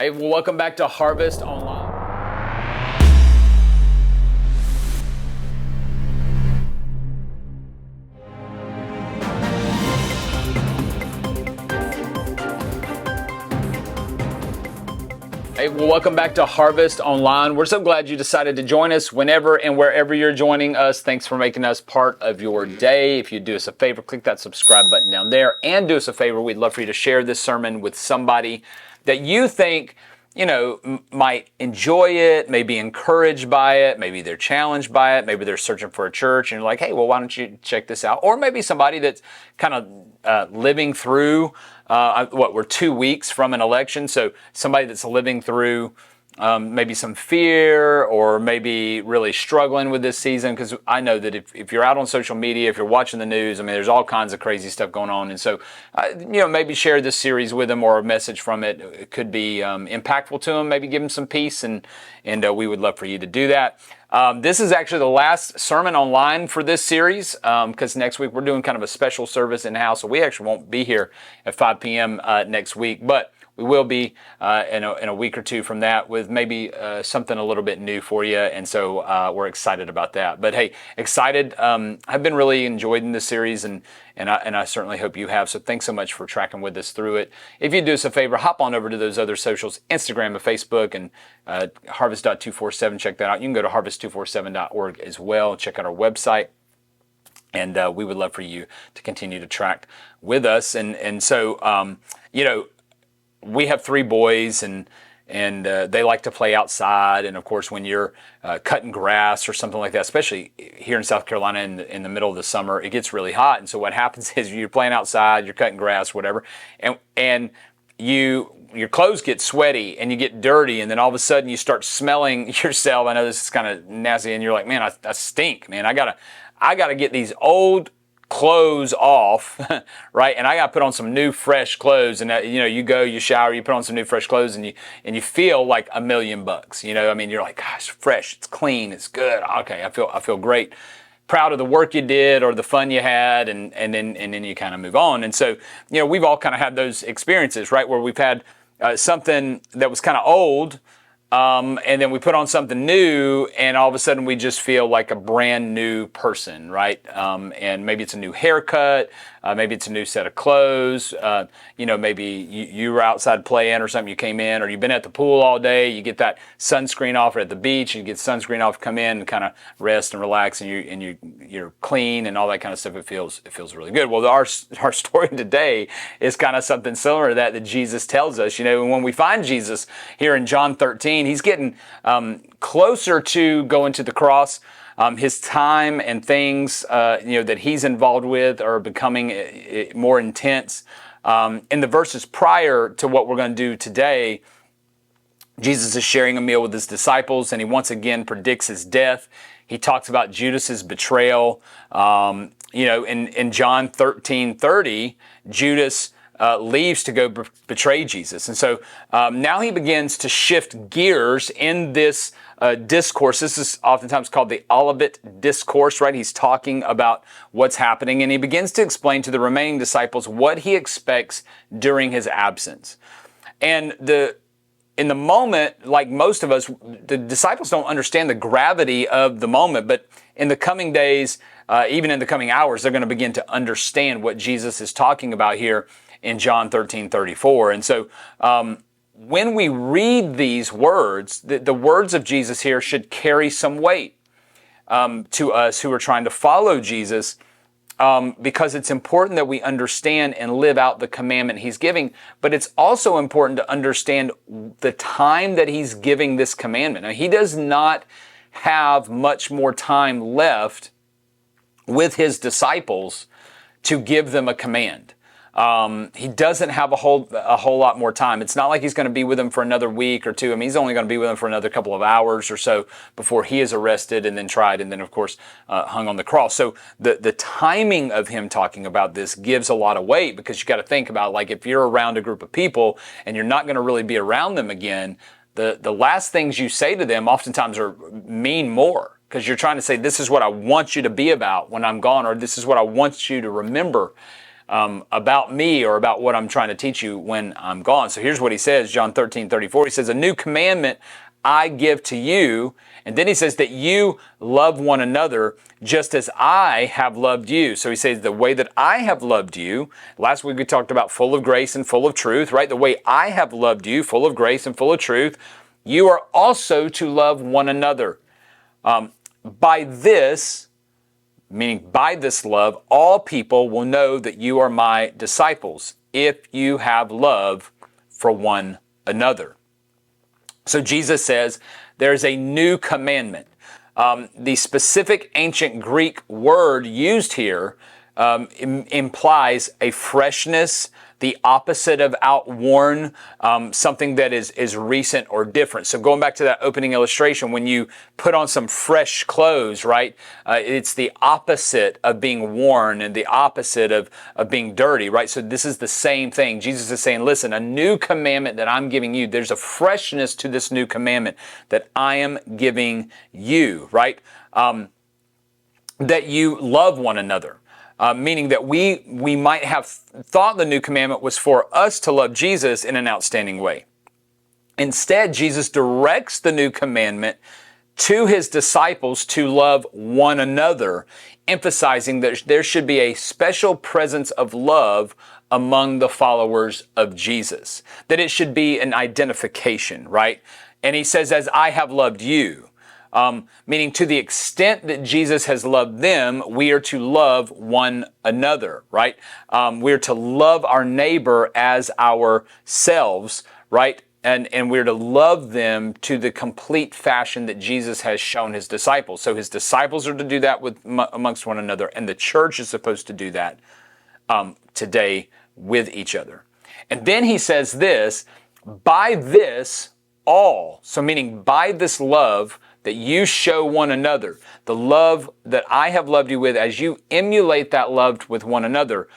Hey, well, welcome back to Harvest Online. Hey, well, welcome back to Harvest Online. We're so glad you decided to join us whenever and wherever you're joining us. Thanks for making us part of your day. If you do us a favor, click that subscribe button down there and do us a favor. We'd love for you to share this sermon with somebody that you think, might enjoy it, may be encouraged by it, maybe they're challenged by it, maybe they're searching for a church and you're like, hey, well, why don't you check this out? Or maybe somebody that's kind of living through, we're 2 weeks from an election, so somebody that's living through maybe some fear or maybe really struggling with this season, because I know that if you're out on social media, if you're watching the news, I mean, there's all kinds of crazy stuff going on. And so, maybe share this series with them or a message from it. It could be impactful to them, maybe give them some peace, and we would love for you to do that. This is actually the last sermon online for this series, because next week we're doing kind of a special service in-house, so we actually won't be here at 5 p.m. Next week, but we will be in a week or two from that with maybe something a little bit new for you, and so we're excited about that. But hey, excited. I've been really enjoying this series, and I certainly hope you have. So thanks so much for tracking with us through it. If you do us a favor, hop on over to those other socials, Instagram and Facebook, and harvest.247. Check that out. You can go to harvest247.org as well. Check out our website. And we would love for you to continue to track with us. And so, we have 3 boys, and they like to play outside. And of course, when you're cutting grass or something like that, especially here in South Carolina in the middle of the summer, it gets really hot. And so what happens is you're playing outside, you're cutting grass, whatever, and your clothes get sweaty and you get dirty, and then all of a sudden you start smelling yourself. I know this is kind of nasty, and you're like, man, I stink, man. I gotta get these old clothes off, right? And I got to put on some new fresh clothes. And you go, you shower, you put on some new fresh clothes, and you feel like $1,000,000. You're like, gosh, fresh, it's clean, it's good. Okay, I feel great, proud of the work you did or the fun you had, and then you kind of move on. And so, we've all kind of had those experiences, right, where we've had something that was kind of old. And then we put on something new, and all of a sudden we just feel like a brand new person, right? And maybe it's a new haircut, maybe it's a new set of clothes, maybe you were outside playing or something, you came in, or you've been at the pool all day, you get that sunscreen off, or at the beach, you get sunscreen off, come in and kind of rest and relax, and you're clean and all that kind of stuff. It feels really good. Well, our story today is kind of something similar to that Jesus tells us. When we find Jesus here in John 13, he's getting closer to going to the cross. His time and things that he's involved with are becoming more intense. In the verses prior to what we're going to do today, Jesus is sharing a meal with his disciples, and he once again predicts his death. He talks about Judas's betrayal. In John 13:30, Judas leaves to go betray Jesus. And so now he begins to shift gears in this discourse. This is oftentimes called the Olivet Discourse, right? He's talking about what's happening, and he begins to explain to the remaining disciples what he expects during his absence. And in the moment, like most of us, the disciples don't understand the gravity of the moment, but in the coming days, even in the coming hours, they're going to begin to understand what Jesus is talking about here in John 13:34. And so when we read these words, the words of Jesus here should carry some weight to us who are trying to follow Jesus, because it's important that we understand and live out the commandment he's giving, but it's also important to understand the time that he's giving this commandment. Now, he does not have much more time left with his disciples to give them a command. He doesn't have a whole lot more time. It's not like he's going to be with them for another week or two. I mean, he's only going to be with them for another couple of hours or so before he is arrested and then tried and then, of course, hung on the cross. So the timing of him talking about this gives a lot of weight, because you got to think about, like, if you're around a group of people and you're not going to really be around them again, the last things you say to them oftentimes mean more, because you're trying to say, this is what I want you to be about when I'm gone, or this is what I want you to remember about me or about what I'm trying to teach you when I'm gone. So here's what he says, John 13:34. He says, a new commandment I give to you. And then he says that you love one another just as I have loved you. So he says the way that I have loved you. Last week we talked about full of grace and full of truth, right? The way I have loved you, full of grace and full of truth, you are also to love one another. By this, meaning by this love, all people will know that you are my disciples if you have love for one another. So Jesus says there's a new commandment. The specific ancient Greek word used here implies a freshness, the opposite of outworn, something that is recent or different. So going back to that opening illustration, when you put on some fresh clothes, right, it's the opposite of being worn and the opposite of being dirty, right? So this is the same thing. Jesus is saying, listen, a new commandment that I'm giving you, there's a freshness to this new commandment that I am giving you, right? That you love one another. Meaning that we might have thought the new commandment was for us to love Jesus in an outstanding way. Instead, Jesus directs the new commandment to his disciples to love one another, emphasizing that there should be a special presence of love among the followers of Jesus. That it should be an identification, right? And he says, as I have loved you. Meaning to the extent that Jesus has loved them, we are to love one another, right? We're to love our neighbor as ourselves, right? And we're to love them to the complete fashion that Jesus has shown his disciples. So his disciples are to do that amongst one another, and the church is supposed to do that today with each other. And then he says this, by this all, so meaning by this love that you show one another, the love that I have loved you with, as you emulate that love with one another,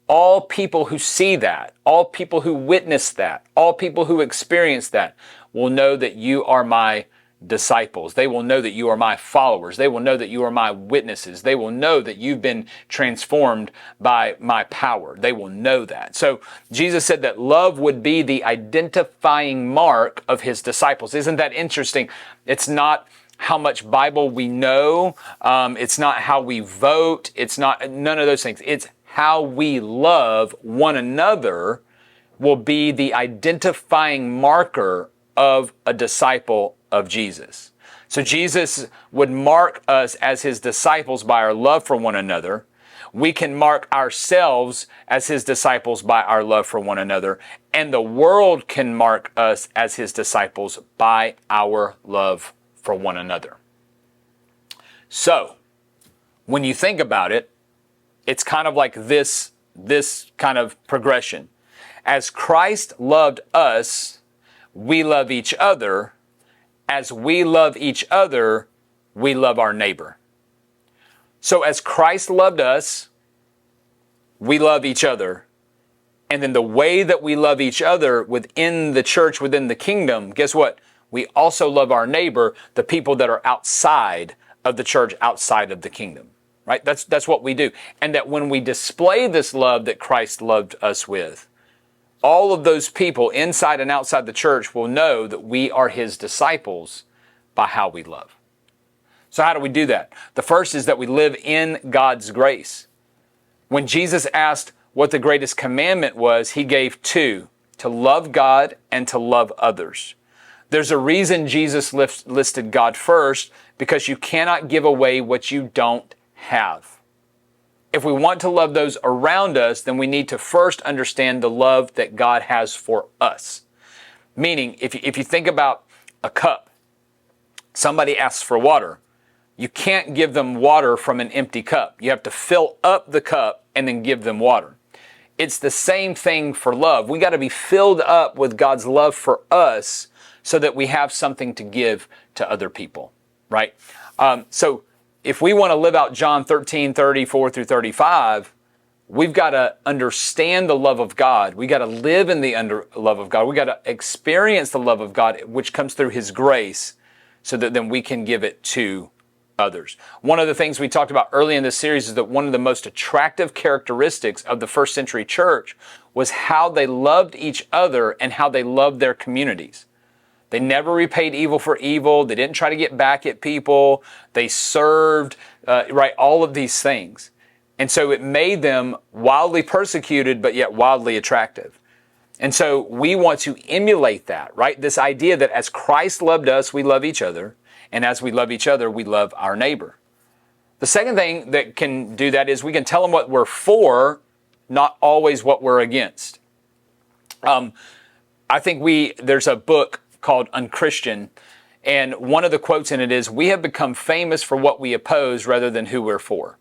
all people who see that, all people who witness that, all people who experience that will know that you are my disciples. They will know that you are my followers. They will know that you are my witnesses. They will know that you've been transformed by my power. They will know that. So Jesus said that love would be the identifying mark of his disciples. Isn't that interesting? It's not how much Bible we know. It's not how we vote. It's not none of those things. It's how we love one another will be the identifying marker of a disciple of Jesus. So Jesus would mark us as his disciples by our love for one another. We can mark ourselves as his disciples by our love for one another. And the world can mark us as his disciples by our love for one another. So, when you think about it, it's kind of like this kind of progression. As Christ loved us, we love each other. As we love each other, we love our neighbor. So as Christ loved us, we love each other. And then the way that we love each other within the church, within the kingdom, guess what? We also love our neighbor, the people that are outside of the church, outside of the kingdom, right? That's what we do. And that when we display this love that Christ loved us with, all of those people inside and outside the church will know that we are his disciples by how we love. So how do we do that? The first is that we live in God's grace. When Jesus asked what the greatest commandment was, he gave two: to love God and to love others. There's a reason Jesus listed God first, because you cannot give away what you don't have. If we want to love those around us, then we need to first understand the love that God has for us. Meaning, if you think about a cup, somebody asks for water. You can't give them water from an empty cup. You have to fill up the cup and then give them water. It's the same thing for love. We got to be filled up with God's love for us so that we have something to give to other people, right? So if we want to live out John 13:34 through 35, we've got to understand the love of God. We got to live in the love of God. We got to experience the love of God, which comes through his grace, so that then we can give it to others. One of the things we talked about early in this series is that one of the most attractive characteristics of the first century church was how they loved each other and how they loved their communities. They never repaid evil for evil. They didn't try to get back at people. They served, right? All of these things. And so it made them wildly persecuted, but yet wildly attractive. And so we want to emulate that, right? This idea that as Christ loved us, we love each other. And as we love each other, we love our neighbor. The second thing that can do that is we can tell them what we're for, not always what we're against. I think there's a book called Unchristian, and one of the quotes in it is, "We have become famous for what we oppose rather than who we're for."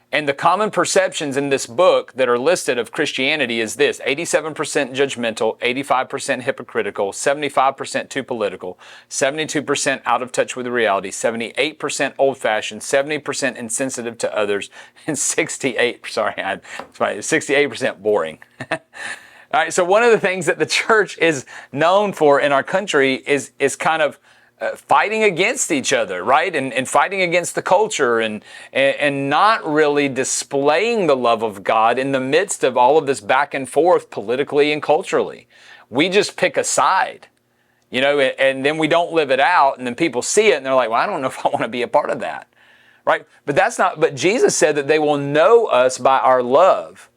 And the common perceptions in this book that are listed of Christianity is this: 87% judgmental, 85% hypocritical, 75% too political, 72% out of touch with reality, 78% old-fashioned, 70% insensitive to others, and 68% boring. All right, so one of the things that the church is known for in our country is kind of fighting against each other, right? And fighting against the culture and not really displaying the love of God in the midst of all of this back and forth politically and culturally. We just pick a side, and then we don't live it out, and then people see it and they're like, well, I don't know if I want to be a part of that, right? But Jesus said that they will know us by our love.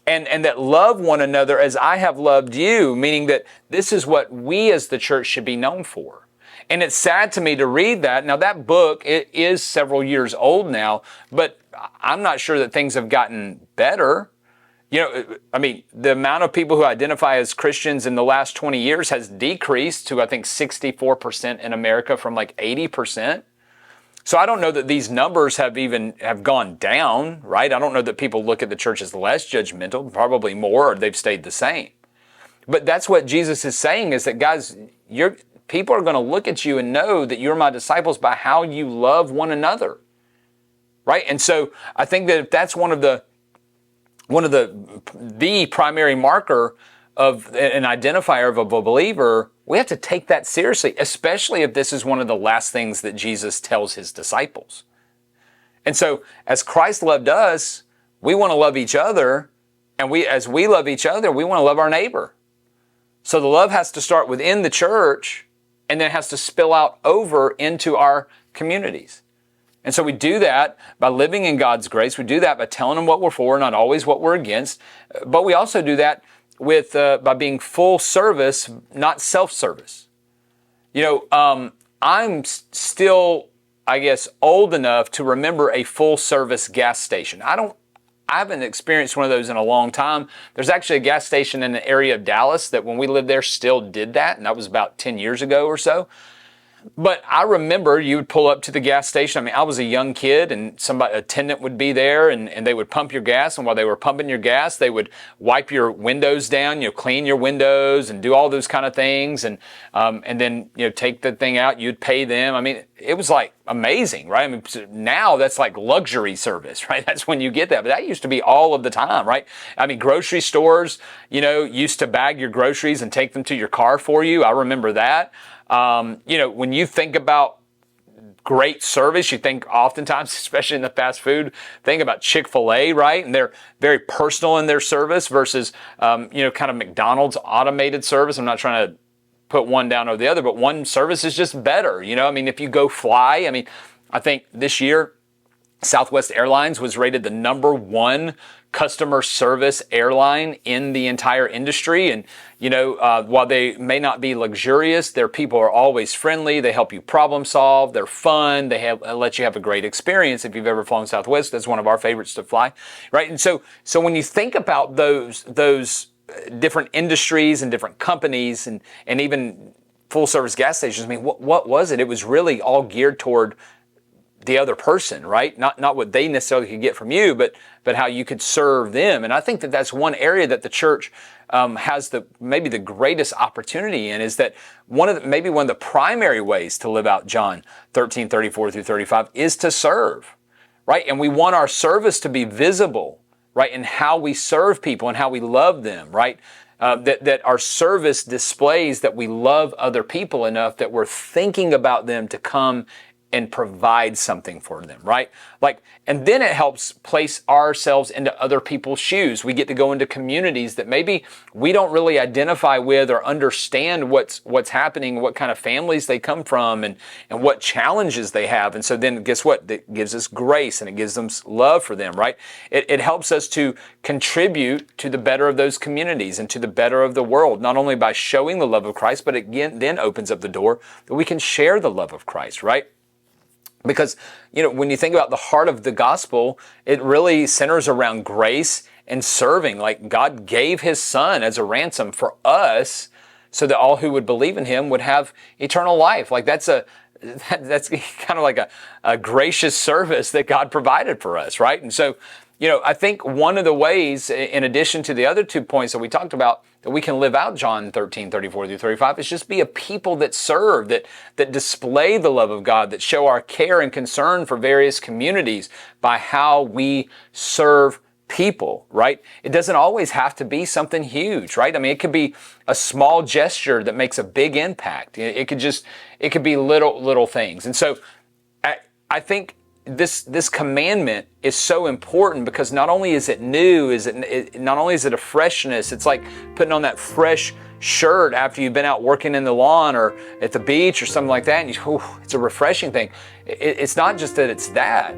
And that love one another as I have loved you, meaning that this is what we as the church should be known for. And it's sad to me to read that. Now, that book, it is several years old now, but I'm not sure that things have gotten better. The amount of people who identify as Christians in the last 20 years has decreased to, I think, 64% in America from like 80%. So I don't know that these numbers have gone down, right? I don't know that people look at the church as less judgmental, probably more, or they've stayed the same. But that's what Jesus is saying, is that, guys, people are going to look at you and know that you're my disciples by how you love one another, right? And so I think that if that's one of the primary marker of an identifier of a believer, we have to take that seriously, especially if this is one of the last things that Jesus tells his disciples. And so as Christ loved us, we want to love each other, and as we love each other, we want to love our neighbor. So the love has to start within the church, and then it has to spill out over into our communities. And so we do that by living in God's grace. We do that by telling them what we're for, not always what we're against. But we also do that by being full service, not self-service. I'm still, I guess, old enough to remember a full service gas station. I haven't experienced one of those in a long time. There's actually a gas station in the area of Dallas that when we lived there still did that, and that was about 10 years ago or so. But I remember you would pull up to the gas station. I was a young kid, and an attendant would be there, and they would pump your gas. And while they were pumping your gas, they would wipe your windows down, clean your windows and do all those kind of things. And then, take the thing out, you'd pay them. It was like amazing, right? Now that's like luxury service, right? That's when you get that. But that used to be all of the time, right? Grocery stores, used to bag your groceries and take them to your car for you. I remember that. When you think about great service, you think oftentimes, especially in the fast food, think about Chick-fil-A, right? And they're very personal in their service versus, kind of McDonald's automated service. I'm not trying to put one down over the other, but one service is just better. If you go fly, I think this year, Southwest Airlines was rated the #1 customer service airline in the entire industry. And, while they may not be luxurious, their people are always friendly. They help you problem solve. They're fun. They let you have a great experience. If you've ever flown Southwest, that's one of our favorites to fly, right? And so when you think about those different industries and different companies and even full service gas stations, what was it? It was really all geared toward the other person, right? Not what they necessarily could get from you, but how you could serve them. And I think that that's one area that the church has maybe the greatest opportunity in, is that one of the primary ways to live out John 13:34-35 is to serve, right? And we want our service to be visible, right? In how we serve people and how we love them, right? That our service displays that we love other people enough that we're thinking about them to come and provide something for them, right? And then it helps place ourselves into other people's shoes. We get to go into communities that maybe we don't really identify with or understand what's happening, what kind of families they come from, and what challenges they have. And so then guess what? It gives us grace and it gives them love for them, right? It helps us to contribute to the better of those communities and to the better of the world, not only by showing the love of Christ, but again, then opens up the door that we can share the love of Christ, right? Because, when you think about the heart of the gospel, it really centers around grace and serving. Like God gave his son as a ransom for us so that all who would believe in him would have eternal life. Like that's kind of like a gracious service that God provided for us, right? And so, I think one of the ways, in addition to the other 2 points that we talked about, that we can live out John 13:34-35 is just be a people that serve, that display the love of God, that show our care and concern for various communities by how we serve people, right? It doesn't always have to be something huge, right? I mean, it could be a small gesture that makes a big impact. It could be little things. And so I think this commandment is so important because not only is it new, not only is it a freshness, it's like putting on that fresh shirt after you've been out working in the lawn or at the beach or something like that, and it's a refreshing thing. It's not just that it's that,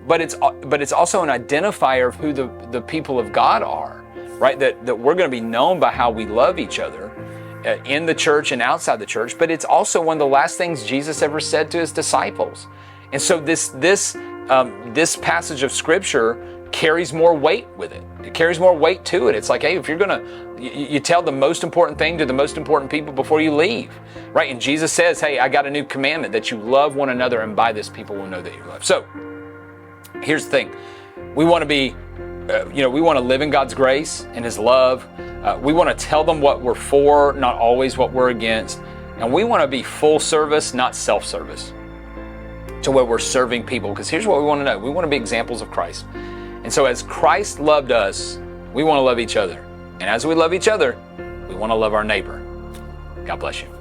but it's also an identifier of who the people of God are, right? That we're going to be known by how we love each other in the church and outside the church, but it's also one of the last things Jesus ever said to his disciples. And so this passage of Scripture carries more weight with it. It carries more weight to it. It's like, hey, if you're you tell the most important thing to the most important people before you leave, right? And Jesus says, hey, I got a new commandment that you love one another, and by this people will know that you're loved. So here's the thing. We want to be, we want to live in God's grace and his love. We want to tell them what we're for, not always what we're against. And we want to be full service, not self-service, to where we're serving people. Because here's what we want to know. We want to be examples of Christ. And so as Christ loved us, we want to love each other. And as we love each other, we want to love our neighbor. God bless you.